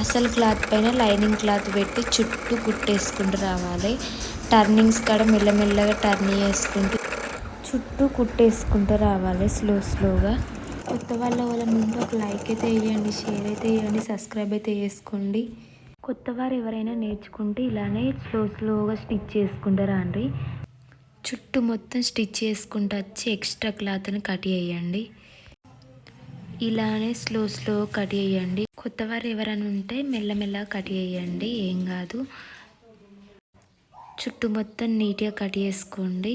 అసలు క్లాత్ పైన lining cloth పెట్టి చుట్టూ కుట్టేసుకుంటూ రావాలి. టర్నింగ్స్ కాడ మెల్లమెల్లగా టర్న్ చేసుకుంటూ చుట్టూ కుట్టేసుకుంటూ రావాలి స్లోగా. కొత్త వాళ్ళ నుండి ఒక లైక్ అయితే వేయండి, షేర్ అయితే వేయండి, సబ్స్క్రైబ్ అయితే చేసుకోండి. కొత్త వారు ఎవరైనా నేర్చుకుంటే ఇలానే స్లోగా స్టిచ్ చేసుకుంటూ రండి. చుట్టూ మొత్తం స్టిచ్ చేసుకుంటూ వచ్చి ఎక్స్ట్రా క్లాత్ని కట్ చేయండి. ఇలానే స్లో కట్ చేయండి. కొత్త వారు ఎవరైనా ఉంటే మెల్లమెల్లగా కట్ చేయండి, ఏం కాదు. చుట్టూ మొత్తం నీట్గా కట్ చేసుకోండి.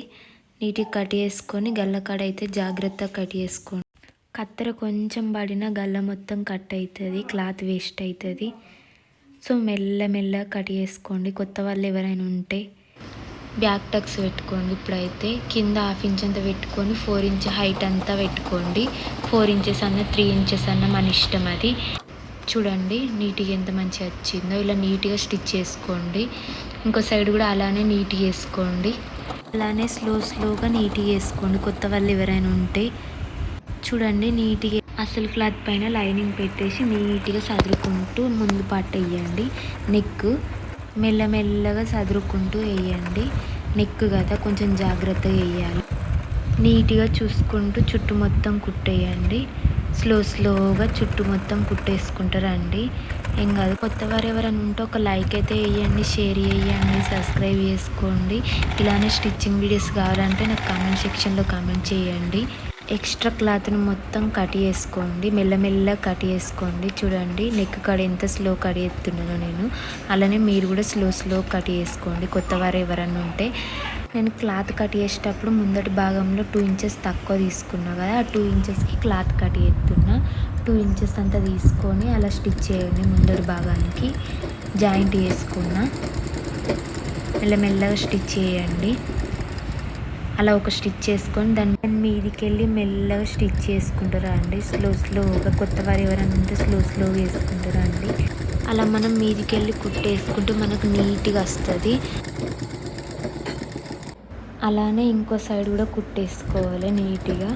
నీట్గా కట్ చేసుకొని గల్లకాడ అయితే జాగ్రత్తగా కట్ చేసుకోండి. కత్తెర కొంచెం పడినా గల్ల మొత్తం కట్ అవుతుంది, క్లాత్ వేస్ట్ అవుతుంది. సో మెల్లగా కట్ చేసుకోండి. కొత్త వాళ్ళు ఎవరైనా ఉంటే బ్యాక్ టక్స్ పెట్టుకోండి. ఇప్పుడైతే కింద 1/2 ఇంచ్ అంతా పెట్టుకొని 4 ఇంచ్ హైట్ అంతా పెట్టుకోండి. 4 ఇంచెస్ అన్న 3 ఇంచెస్ అన్న మన ఇష్టం అది. చూడండి నీట్గా ఎంత మంచిగా వచ్చిందో. ఇలా నీట్గా స్టిచ్ చేసుకోండి. ఇంకో సైడ్ కూడా అలానే నీట్గా వేసుకోండి. అలానే స్లోగా నీట్గా వేసుకోండి. కొత్త వాళ్ళు ఎవరైనా ఉంటే చూడండి నీట్గా అసలు క్లాత్ పైన లైనింగ్ పెట్టేసి నీట్గా సదురుకుంటూ ముందు పార్ట్ వేయండి. నెక్ మెల్లగా సదురుకుంటూ వేయండి. నెక్ కదా కొంచెం జాగ్రత్తగా వేయాలి. నీట్గా చూసుకుంటూ చుట్టూ మొత్తం కుట్టేయండి. స్లోగా చుట్టూ మొత్తం కుట్టేసుకుంటారండి, ఏం కాదు. కొత్త వారు ఎవరైనా ఉంటే ఒక లైక్ అయితే వేయండి, షేర్ చేయండి, సబ్స్క్రైబ్ చేసుకోండి. ఇలానే స్టిచ్చింగ్ వీడియోస్ కావాలంటే నాకు కామెంట్ సెక్షన్లో కామెంట్ చేయండి. ఎక్స్ట్రా క్లాత్ని మొత్తం కట్ చేసుకోండి. మెల్లగా కట్ చేసుకోండి. చూడండి నెక్ కాడ ఎంత స్లో కట్ చేస్తున్నానో నేను, అలానే మీరు కూడా స్లో కట్ చేసుకోండి. కొత్త వారు ఎవరన్నా ఉంటే నేను క్లాత్ కట్ చేసేటప్పుడు ముందటి భాగంలో 2 ఇంచెస్ తక్కువ తీసుకున్నా కదా, ఆ 2 ఇంచెస్కి క్లాత్ కట్ చేస్తున్నా. 2 ఇంచెస్ అంతా తీసుకొని అలా స్టిచ్ చేయండి. ముందటి భాగానికి జాయింట్ చేసుకున్నా. మెల్లగా స్టిచ్ చేయండి. అలా ఒక స్టిచ్ చేసుకొని దాని మీదికి వెళ్ళి మెల్లగా స్టిచ్ చేసుకుంటారా అండి. స్లోగా కొత్త వారు ఎవరైనా ఉంటే స్లోగా వేసుకుంటారా అండి. అలా మనం మీదికి వెళ్ళి కుట్టేసుకుంటే మనకు నీట్గా వస్తుంది. అలానే ఇంకో సైడ్ కూడా కుట్టేసుకోవాలి. నీట్గా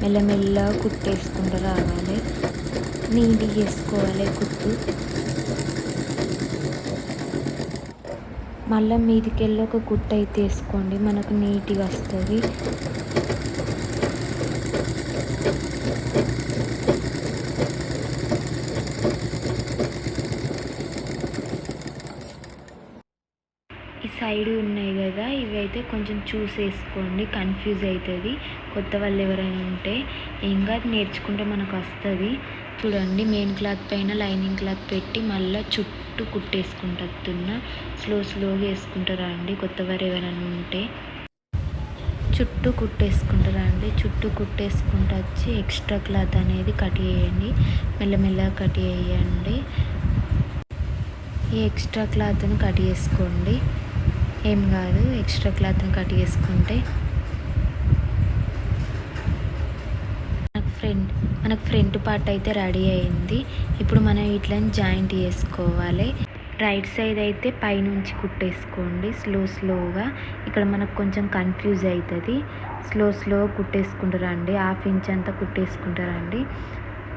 మెల్లగా కుట్టేసుకుంటూ రావాలి. నీట్గా వేసుకోవాలి కుట్టు. మళ్ళీ మీదికి వెళ్ళి ఒక కుట్టు అయితే వేసుకోండి, మనకు నీట్గా వస్తుంది. ఈ సైడ్ ఉన్నాయి కదా, ఇవైతే కొంచెం చూసేసుకోండి, కన్ఫ్యూజ్ అవుతుంది. కొత్త వాళ్ళు ఎవరైనా ఉంటే ఏం కాదు, నేర్చుకుంటే మనకు వస్తుంది. చూడండి మెయిన్ క్లాత్ పైన లైనింగ్ క్లాత్ పెట్టి మళ్ళీ చుట్టూ కుట్టేసుకుంటున్నా. స్లోగా వేసుకుంటారా అండి. కొత్త వారు ఎవరైనా ఉంటే చుట్టూ కుట్టేసుకుంటారా అండి. చుట్టూ కుట్టేసుకుంటూ వచ్చి ఎక్స్ట్రా క్లాత్ అనేది కట్ చేయండి. మెల్లగా కట్ చేయండి. ఈ ఎక్స్ట్రా క్లాత్ని కట్ చేసుకోండి, ఏం కాదు. ఎక్స్ట్రా క్లాత్ని కట్ చేసుకుంటే మనకు ఫ్రంట్ పార్ట్ అయితే రెడీ అయింది. ఇప్పుడు మనం వీటిని జాయింట్ చేసుకోవాలి. రైట్ సైడ్ అయితే పైనుంచి కుట్టేసుకోండి స్లోగా. ఇక్కడ మనకు కొంచెం కన్ఫ్యూజ్ అవుతుంది. స్లో కుట్టేసుకుంటారండి. 1/2 ఇంచ్ అంతా కుట్టేసుకుంటారండి.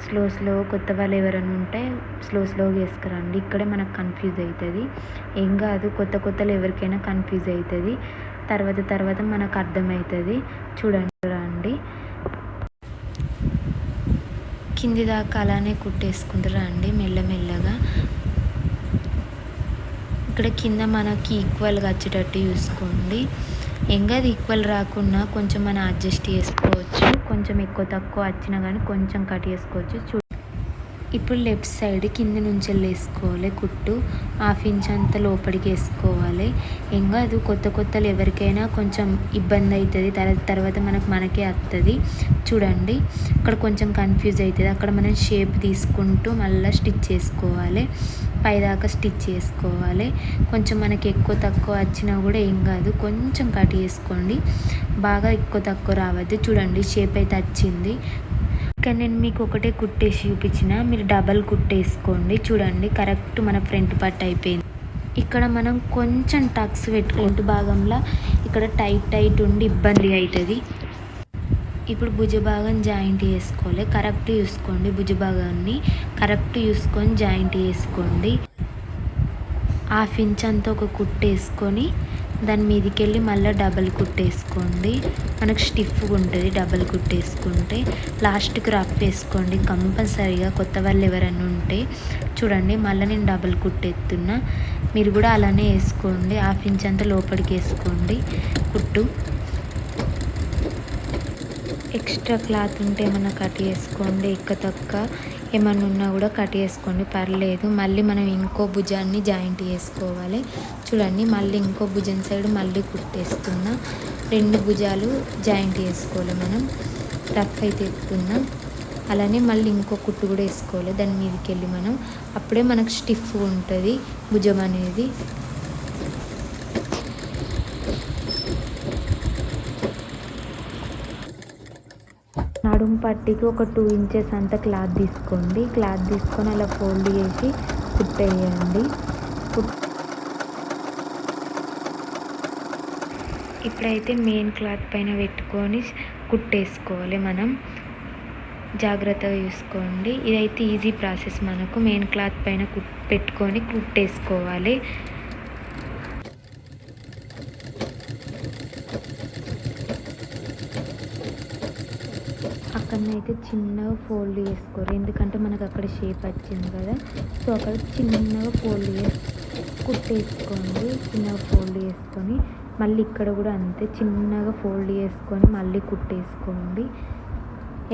స్లో కొత్త వాళ్ళు ఎవరైనా ఉంటే స్లోగా వేసుకురండి. ఇక్కడే మనకు కన్ఫ్యూజ్ అవుతుంది, ఏం కాదు. కొత్తలు ఎవరికైనా కన్ఫ్యూజ్ అవుతుంది. తర్వాత మనకు అర్థమవుతుంది. చూడండి రండి, కింది దాకా అలానే కుట్టేసుకుంటారా అండి మెల్లగా. ఇక్కడ కింద మనకి ఈక్వల్గా వచ్చేటట్టు చూసుకోండి. ఏం కాదు, ఈక్వల్ రాకున్నా కొంచెం మనం అడ్జస్ట్ చేసుకోవచ్చు. కొంచెం ఎక్కువ తక్కువ వచ్చినా కానీ కొంచెం కట్ చేసుకోవచ్చు. ఇప్పుడు లెఫ్ట్ సైడ్ కింద నుంచి వేసుకోవాలి కుట్టు. 1/2 ఇంచ్ అంతా లోపలికి వేసుకోవాలి. ఏం కాదు, కొత్తలు ఎవరికైనా కొంచెం ఇబ్బంది అవుతుంది. తర్వాత మనకే వస్తుంది. చూడండి అక్కడ కొంచెం కన్ఫ్యూజ్ అవుతుంది. అక్కడ మనం షేప్ తీసుకుంటూ మళ్ళీ స్టిచ్ చేసుకోవాలి. పైదాకా స్టిచ్ చేసుకోవాలి. కొంచెం మనకి ఎక్కువ తక్కువ వచ్చినా కూడా ఏం కాదు, కొంచెం కట్ చేసుకోండి. బాగా ఎక్కువ తక్కువ రావద్దు. చూడండి షేప్ అయితే వచ్చింది. ఇక్కడ నేను మీకు ఒకటే కుట్టేసి చూపించిన, మీరు డబల్ కుట్టేసుకోండి. చూడండి కరెక్ట్ మన ఫ్రంట్ పార్ట్ అయిపోయింది. ఇక్కడ మనం కొంచెం టక్స్ ఫ్రంట్ భాగంలో ఇక్కడ టైట్ ఉండి ఇబ్బంది అవుతుంది. ఇప్పుడు భుజభాగం జాయింట్ చేసుకోవాలి. కరెక్ట్ చూసుకోండి, భుజభాగాన్ని కరెక్ట్ చూసుకొని జాయింట్ చేసుకోండి. 1/2 ఇంచ్ అంతా ఒక కుట్టు వేసుకొని దాని మీదకి వెళ్ళి మళ్ళీ డబల్ కుట్టేసుకోండి. మనకు స్టిఫ్గా ఉంటుంది డబల్ కుట్టేసుకుంటే. లాస్ట్కి రఫ్ వేసుకోండి కంపల్సరీగా. కొత్త వాళ్ళు ఎవరైనా ఉంటే చూడండి, మళ్ళీ నేను డబల్ కుట్టేస్తున్నా. మీరు కూడా అలానే వేసుకోండి. 1/2 ఇంచ్ అంతా లోపలికి వేసుకోండి కుట్టు. ఎక్స్ట్రా క్లాత్ ఉంటే ఏమన్నా కట్ చేసుకోండి, ఎక్కువ తక్కువ ఏమన్నా ఉన్నా కూడా కట్ చేసుకోండి, పర్లేదు. మళ్ళీ మనం ఇంకో భుజాన్ని జాయింట్ చేసుకోవాలి. చూడండి, మళ్ళీ ఇంకో భుజం సైడ్ మళ్ళీ కుట్టేస్తున్నా. 2 భుజాలు జాయింట్ చేసుకోవాలి మనం. రఫ్ అయితే ఎత్తున్నా. అలానే మళ్ళీ ఇంకో కుట్టు కూడా వేసుకోవాలి దాని మీదకి వెళ్ళి మనం. అప్పుడే మనకు స్టిఫ్గా ఉంటుంది భుజం అనేది. నడుము పట్టికి ఒక 2 ఇంచెస్ అంత క్లాత్ తీసుకోండి. క్లాత్ తీసుకొని అలా ఫోల్డ్ చేసి కుట్టేయండి. ఇప్పుడైతే మెయిన్ క్లాత్ పైన పెట్టుకొని కుట్టేసుకోవాలి మనం. జాగ్రత్తగా చూసుకోండి. ఇదైతే ఈజీ ప్రాసెస్. మనకు మెయిన్ క్లాత్ పైన పెట్టుకొని కుట్టేసుకోవాలి. అక్కడనైతే చిన్నగా ఫోల్డ్ చేసుకోరు, ఎందుకంటే మనకు అక్కడ షేప్ వచ్చింది కదా. సో అక్కడ చిన్నగా ఫోల్డ్ చేసి కుట్టేసుకోండి. చిన్నగా ఫోల్డ్ చేసుకొని మళ్ళీ ఇక్కడ కూడా అంతే చిన్నగా ఫోల్డ్ చేసుకొని మళ్ళీ కుట్టేసుకోండి.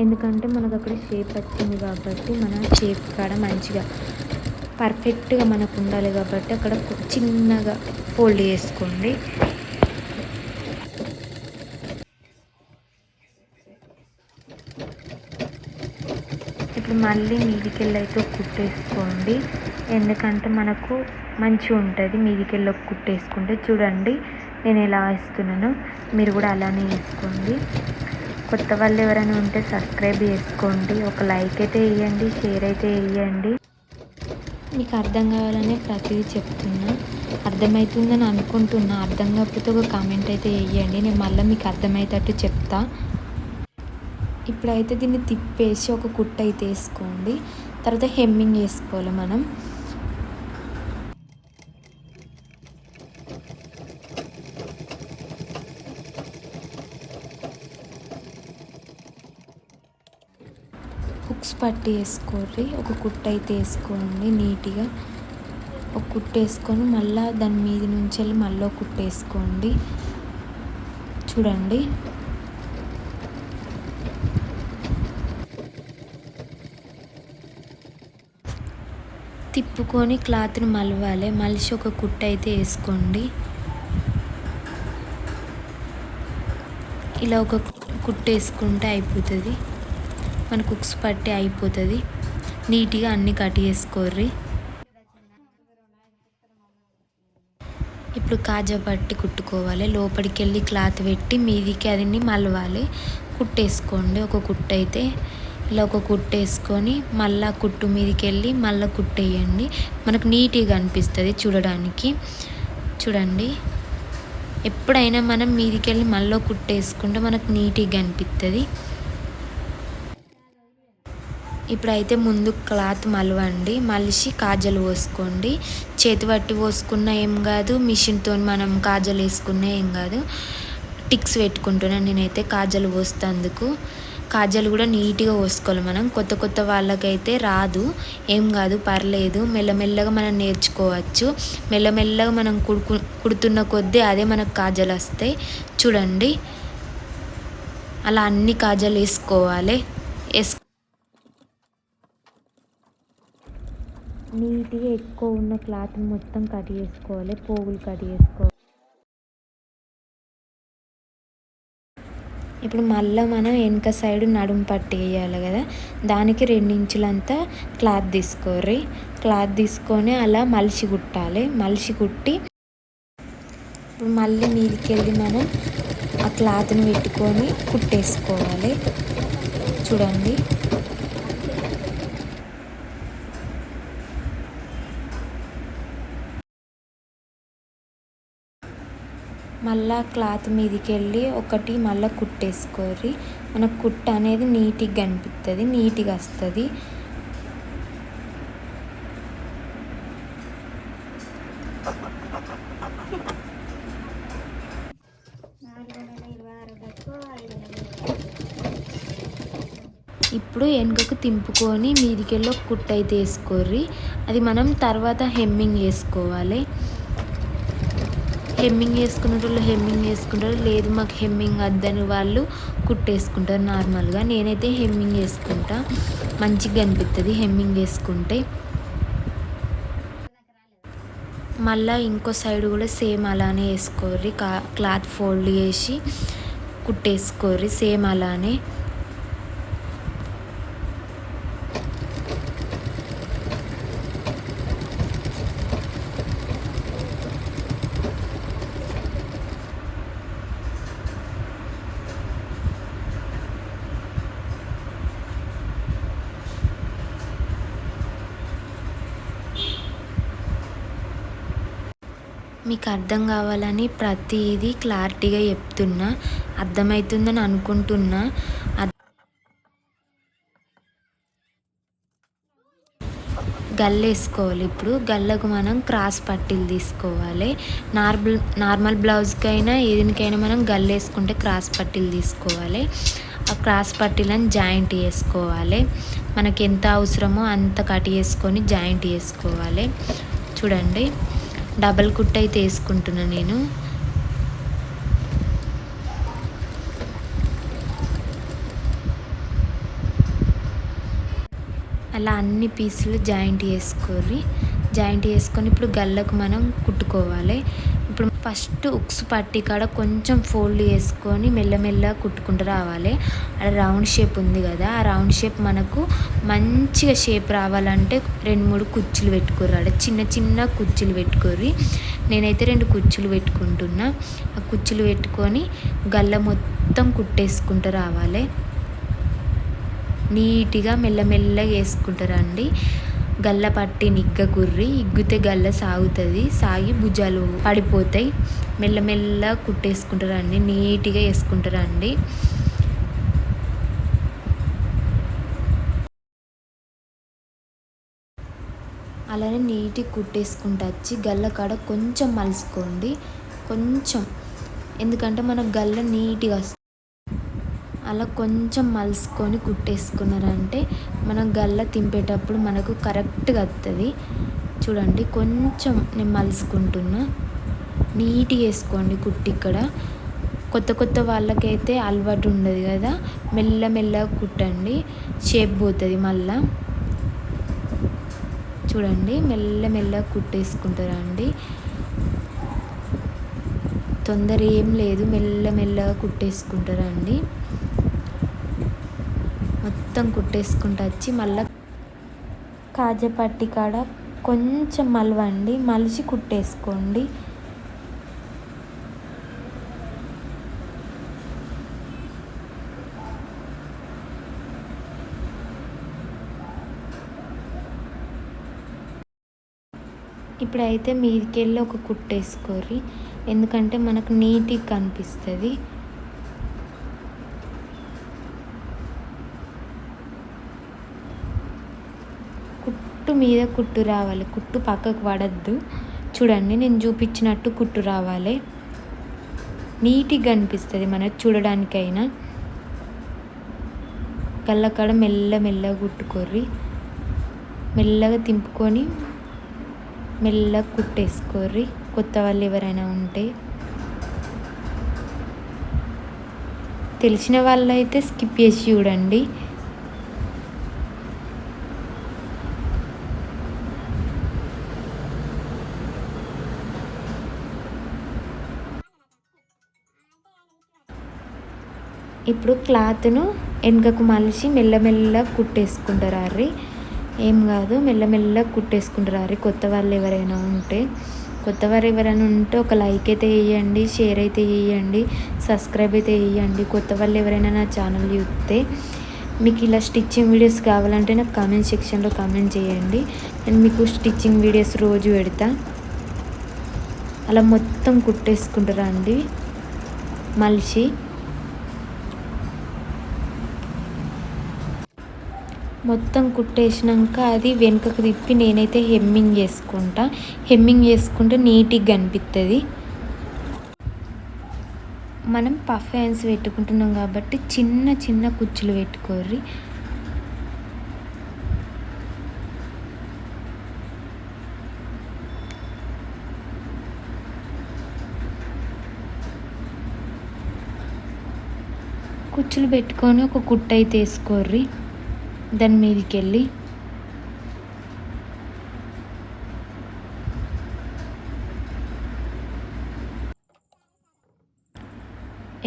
ఎందుకంటే మనకు అక్కడ షేప్ వచ్చింది కాబట్టి మన షేప్ కాడ మంచిగా పర్ఫెక్ట్గా మనకు ఉండాలి కాబట్టి అక్కడ చిన్నగా ఫోల్డ్ చేసుకోండి. ఇప్పుడు మళ్ళీ మీదికెళ్ళి అయితే కుట్టేసుకోండి, ఎందుకంటే మనకు మంచిగా ఉంటుంది మీదికెళ్ళి కుట్టేసుకుంటే. చూడండి నేను ఎలా వేస్తున్నానో మీరు కూడా అలానే వేసుకోండి. కొత్త వాళ్ళు ఎవరైనా ఉంటే సబ్స్క్రైబ్ చేసుకోండి, ఒక లైక్ అయితే వేయండి, షేర్ అయితే వేయండి. మీకు అర్థం కావాలనే ప్రతిదీ చెప్తున్నా. అర్థమవుతుందని అనుకుంటున్నా. అర్థం కాకపోతే ఒక కామెంట్ అయితే వేయండి, నేను మళ్ళీ మీకు అర్థమయ్యేటట్టు చెప్తా. ఇప్పుడైతే దీన్ని తిప్పేసి ఒక కుట్టు అయితే వేసుకోండి. తర్వాత హెమ్మింగ్ వేసుకోవాలి మనం. హుక్స్ పట్టి వేసుకోండి. ఒక కుట్టు అయితే వేసుకోండి నీట్గా. ఒక కుట్టు వేసుకొని మళ్ళీ దాని మీద నుంచి వెళ్ళి మళ్ళీ కుట్టు వేసుకోండి. చూడండి, తిప్పుకొని క్లాత్ని మలవాలి. మలిసి ఒక కుట్టు అయితే వేసుకోండి. ఇలా ఒక కుట్టు వేసుకుంటే అయిపోతుంది మనకు. హుక్స్ పట్టి అయిపోతుంది. నీట్గా అన్నీ కట్ చేసుకోర్రి. ఇప్పుడు కాజా పట్టి కుట్టుకోవాలి. లోపలికి వెళ్ళి క్లాత్ పెట్టి మీదికి అదిని మలవాలి. కుట్టేసుకోండి ఒక కుట్టు అయితే. ఇలా ఒక కుట్టు వేసుకొని మళ్ళీ కుట్టు మీదకి వెళ్ళి మళ్ళీ కుట్టేయండి. మనకు నీట్గా అనిపిస్తుంది చూడడానికి. చూడండి, ఎప్పుడైనా మనం మీదకి వెళ్ళి మళ్ళీ కుట్టేసుకుంటే మనకు నీట్గా అనిపిస్తుంది. ఇప్పుడైతే ముందు క్లాత్ మలవండి. మలిసి కాజలు పోసుకోండి. చేతి పట్టి పోసుకున్నా ఏం కాదు, మిషన్తో మనం కాజలు వేసుకున్నా ఏం కాదు. టిక్స్ పెట్టుకుంటున్నాను నేనైతే కాజలు పోస్తందుకు. కాజలు కూడా నీట్గా పోసుకోవాలి మనం. కొత్త వాళ్ళకైతే రాదు, ఏం కాదు, పర్లేదు. మెల్లమెల్లగా మనం నేర్చుకోవచ్చు. మెల్లమెల్లగా మనం కుడుతున్న కొద్దీ అదే మనకు కాజలు వస్తాయి. చూడండి, అలా అన్ని కాజలు వేసుకోవాలి. నీట్గా ఎక్కువ ఉన్న క్లాత్ మొత్తం కట్ చేసుకోవాలి. పోగులు కట్ చేసుకోవాలి. ఇప్పుడు మళ్ళీ మనం వెనక సైడ్ నడుము పట్టి వేయాలి కదా, దానికి 2 ఇంచులంతా క్లాత్ తీసుకోర్రి. క్లాత్ తీసుకొని అలా మలిసి కుట్టాలి. మలిసి కుట్టి ఇప్పుడు మళ్ళీ మీదకి వెళ్ళి మనం ఆ క్లాత్ని పెట్టుకొని కుట్టేసుకోవాలి. చూడండి, మళ్ళా క్లాత్ మీదకి వెళ్ళి ఒకటి మళ్ళీ కుట్టేసుకోర్రి. మనకు కుట్ట అనేది నీట్గా కనిపిస్తుంది, నీట్గా వస్తుంది. ఇప్పుడు వెనుకకు తింపుకొని మీదికెళ్ళి ఒక కుట్ట అయితే వేసుకోర్రి. అది మనం తర్వాత హెమ్మింగ్ వేసుకోవాలి. హెమ్మింగ్ వేసుకునేటోళ్ళు హెమ్మింగ్ వేసుకుంటారు, లేదు మాకు హెమ్మింగ్ వద్దని వాళ్ళు కుట్టేసుకుంటారు నార్మల్గా. నేనైతే హెమ్మింగ్ వేసుకుంటా, మంచిగా అనిపిస్తుంది హెమ్మింగ్ వేసుకుంటే. మళ్ళీ ఇంకో సైడ్ కూడా సేమ్ అలానే వేసుకోర్రి. క్లాత్ ఫోల్డ్ చేసి కుట్టేసుకోర్రి సేమ్ అలానే. మీకు అర్థం కావాలని ప్రతిదీ క్లారిటీగా చెప్తున్నా, అర్థమవుతుందని అనుకుంటున్నా. గల్ల వేసుకోవాలి. ఇప్పుడు గల్లకు మనం క్రాస్ పట్టీలు తీసుకోవాలి. నార్మల్ బ్లౌజ్కైనా ఏదికైనా మనం గల్ల వేసుకుంటే క్రాస్ పట్టీలు తీసుకోవాలి. ఆ క్రాస్ పట్టీలను జాయింట్ చేసుకోవాలి. మనకి ఎంత అవసరమో అంత కట్ చేసుకొని జాయింట్ చేసుకోవాలి. చూడండి, డబల్ కుట్ట అయితే వేసుకుంటున్నా నేను. అలా అన్ని పీసులు జాయింట్ చేసుకోర్రి. జాయింట్ చేసుకొని ఇప్పుడు గల్లకు మనం కుట్టుకోవాలి. ఇప్పుడు ఫస్ట్ ఉక్స్ పట్టి కాడ కొంచెం ఫోల్డ్ చేసుకొని మెల్లమెల్లగా కుట్టుకుంటూ రావాలి. అక్కడ రౌండ్ షేప్ ఉంది కదా, ఆ రౌండ్ షేప్ మనకు మంచిగా షేప్ రావాలంటే 2-3 కుచ్చులు పెట్టుకోర్రి. అక్కడ చిన్న చిన్న కుచ్చులు పెట్టుకోర్రి. నేనైతే 2 కుచ్చులు పెట్టుకుంటున్నా. ఆ కుచ్చులు పెట్టుకొని గల్ల మొత్తం కుట్టేసుకుంటూ రావాలి. నీట్గా మెల్లమెల్లగా వేసుకుంటారండి. గల్ల పట్టి నిగ్గకుర్రి, ఇగ్గితే గల్ల సాగుతుంది, సాగి భుజాలు పడిపోతాయి. మెల్లమెల్లగా కుట్టేసుకుంటారండి, నీట్గా వేసుకుంటారండి. అలానే నీట్గా కుట్టేసుకుంటూ వచ్చి గల్ల కాడ కొంచెం మలుచుకోండి, కొంచెం, ఎందుకంటే మన గల్ల నీట్గా వస్తుంది. అలా కొంచెం మలుచుకొని కుట్టేసుకున్నారంటే మనం గల్ల తింపేటప్పుడు మనకు కరెక్ట్గా వస్తుంది. చూడండి, కొంచెం నేను మలుచుకుంటున్నా. నీట్గా వేసుకోండి కుట్టి. ఇక్కడ కొత్త వాళ్ళకైతే అలవాటు ఉండదు కదా, మెల్లమెల్లగా కుట్టండి, షేప్ పోతుంది మళ్ళా. చూడండి, మెల్లమెల్లగా కుట్టేసుకుంటారండి. తొందర ఏం లేదు, మెల్లమెల్లగా కుట్టేసుకుంటారండి. మొత్తం కుట్టేసుకుంటూ వచ్చి మళ్ళీ కాజపట్టి కాడ కొంచెం మలవండి, మలిచి కుట్టేసుకోండి. ఇప్పుడైతే మీదికెళ్ళి ఒక కుట్టేసుకోర్రి, ఎందుకంటే మనకు నీట్గా కనిపిస్తుంది. కుట్టు మీద కుట్టు రావాలి, కుట్టు పక్కకు పడద్దు. చూడండి, నేను చూపించినట్టు కుట్టు రావాలి, నీట్గా కనిపిస్తుంది మనకు చూడడానికైనా. కళ్ళకాడ మెల్లగా కుట్టుకోర్రి, మెల్లగా తింపుకొని మెల్లగా కుట్టేసుకోర్రి. కొత్త వాళ్ళు ఎవరైనా ఉంటే, తెలిసిన వాళ్ళు అయితే స్కిప్ చేసి చూడండి. ఇప్పుడు క్లాత్ను వెనుకకు మలిచి మెల్లమెల్లగా కుట్టేసుకుంటారు. ఏం కాదు, మెల్లమెల్లగా కుట్టేసుకుంటారు. కొత్త వాళ్ళు ఎవరైనా ఉంటే ఒక లైక్ అయితే వేయండి, షేర్ అయితే చేయండి, సబ్స్క్రైబ్ అయితే చేయండి. కొత్త వాళ్ళు ఎవరైనా నా ఛానల్ చూస్తే మీకు ఇలా స్టిచ్చింగ్ వీడియోస్ కావాలంటే నాకు కామెంట్ సెక్షన్లో కామెంట్ చేయండి. నేను మీకు స్టిచ్చింగ్ వీడియోస్ రోజు పెడతా. అలా మొత్తం కుట్టేసుకుంటారండి మలిచి. మొత్తం కుట్టేసినాక అది వెనుకకు తిప్పి నేనైతే హెమ్మింగ్ చేసుకుంటా. హెమ్మింగ్ చేసుకుంటే నీట్గా కనిపిస్తుంది. మనం పఫ్ హ్యాండ్స్ పెట్టుకుంటున్నాం కాబట్టి చిన్న చిన్న కుచ్చులు పెట్టుకోర్రి. కుచ్చులు పెట్టుకొని ఒక కుట్టు అయితే వేసుకోర్రి దాని మీదకి వెళ్ళి.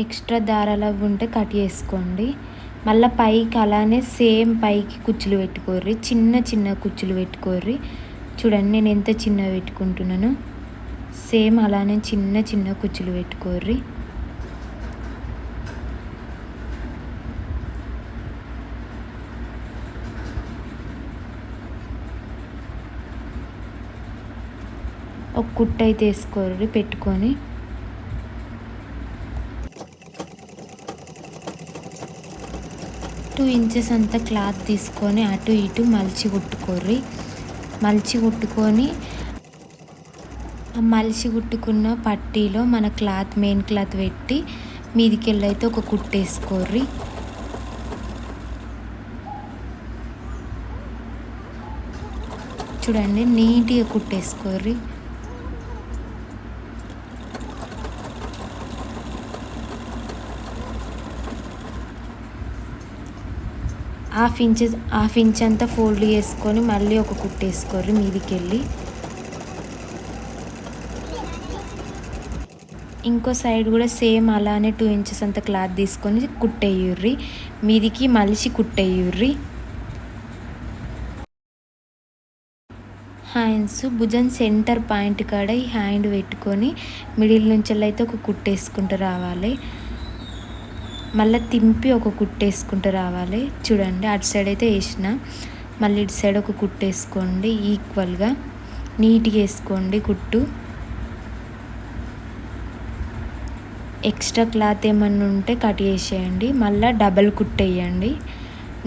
ఎక్స్ట్రా దారాలు అవి ఉంటే కట్ చేసుకోండి. మళ్ళీ పైకి అలానే సేమ్ పైకి కుచ్చులు పెట్టుకోర్రి. చిన్న చిన్న కుచ్చులు పెట్టుకోర్రి. చూడండి నేను ఎంత చిన్నగా పెట్టుకుంటున్నానో సేమ్ అలానే చిన్న చిన్న కుచ్చులు పెట్టుకోర్రి. ఒక కుట్టు అయితే వేసుకోర్రి పెట్టుకొని. టూ ఇంచెస్ అంతా క్లాత్ తీసుకొని అటు ఇటు మలిచి కుట్టుకోర్రి. మలిచి కుట్టుకొని ఆ మలిచి కుట్టుకున్న పట్టీలో మన క్లాత్ మెయిన్ క్లాత్ పెట్టి మీదికి వెళ్ళి అయితే ఒక కుట్టు వేసుకోర్రి. చూడండి నీట్గా కుట్టేసుకోర్రి. హాఫ్ ఇంచ్ అంతా ఫోల్డ్ చేసుకొని మళ్ళీ ఒక కుట్టు వేసుకోర్రి మీదికి వెళ్ళి. ఇంకో సైడ్ కూడా సేమ్ అలానే 2 ఇంచెస్ అంత క్లాత్ తీసుకొని కుట్టేయుర్రి. మీదికి మలిచి కుట్టేయుర్రి. హ్యాండ్స్ భుజం సెంటర్ పాయింట్ కాడ ఈ హ్యాండ్ పెట్టుకొని మిడిల్ నుంచి అయితే ఒక కుట్టేసుకుంటూ రావాలి. మళ్ళీ తింపి ఒక కుట్టేసుకుంటూ రావాలి. చూడండి అటు సైడ్ అయితే వేసిన, మళ్ళీ ఇటు సైడ్ ఒక కుట్టేసుకోండి. ఈక్వల్గా నీట్గా వేసుకోండి కుట్టు. ఎక్స్ట్రా క్లాత్ ఏమన్నా ఉంటే కట్ చేసేయండి. మళ్ళీ డబల్ కుట్టేయండి.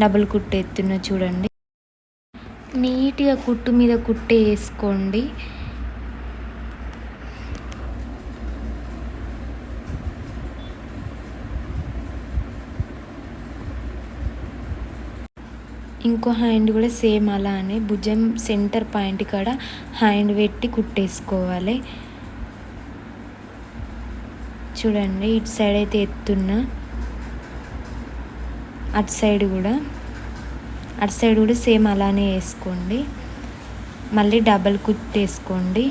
డబల్ కుట్టు ఎత్తున చూడండి నీట్గా కుట్టు మీద కుట్టే వేసుకోండి. ఇంకో హ్యాండ్ కూడా సేమ్ అలానే భుజం సెంటర్ పాయింట్ కాడ హ్యాండ్ పెట్టి కుట్టేసుకోవాలి. చూడండి ఇటు సైడ్ అయితే ఎత్తున్నా, అటు సైడ్ కూడా సేమ్ అలానే వేసుకోండి. మళ్ళీ డబల్ కుట్టేసుకోండి.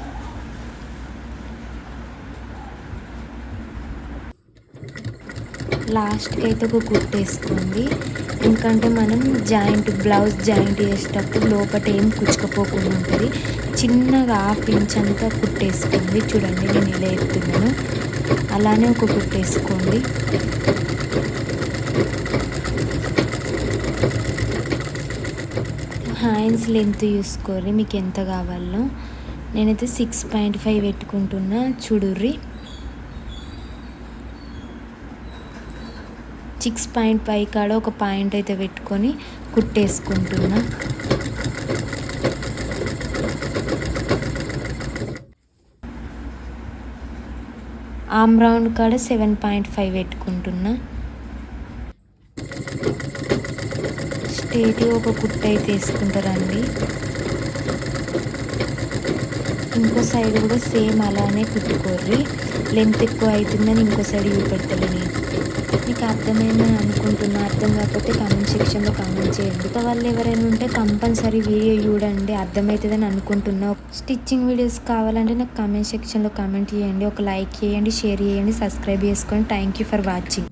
లాస్ట్కి అయితే ఒక కుట్టేసుకోండి. ఎందుకంటే మనం బ్లౌజ్ జాయింట్ చేసేటప్పుడు లోపల ఏం కుచ్చుకపోకుండా ఉంటుంది. చిన్నగా 1/2 ఇంచ్ అంతా కుట్టేసుకోండి. చూడండి నేను ఇలా ఎత్తున్నాను, అలానే ఒక కుట్టేసుకోండి. హ్యాండ్స్ లెంత్ చూసుకోర్రి మీకు ఎంత కావాలో. నేనైతే 6.5 పెట్టుకుంటున్నా. చూడుర్రి 6.5 కాడ ఒక పాయింట్ అయితే పెట్టుకొని కుట్టేసుకుంటున్నా. ఆమ్ రౌండ్ కాడ 7.5 పెట్టుకుంటున్నా. స్ట్రేట్గా ఒక కుట్టు అయితే వేసుకుంటారండి. ఇంకో సైడ్ కూడా సేమ్ అలానే కుట్టుకోర్రి. లెంత్ ఎక్కువ అవుతుందని ఇంకో సైడ్ చూపెడతలేను. మీకు అర్థమైందని అనుకుంటున్నా. అర్థం కాకపోతే కామెంట్ సెక్షన్లో కామెంట్ చేయండి. వాళ్ళు ఎవరైనా ఉంటే కంపల్సరీ వీడియో చూడండి, అర్థమవుతుందని అనుకుంటున్నా. స్టిచ్చింగ్ వీడియోస్ కావాలంటే నాకు కామెంట్ సెక్షన్లో కామెంట్ చేయండి. ఒక లైక్ చేయండి, షేర్ చేయండి, సబ్స్క్రైబ్ చేసుకోండి. Thank you for watching.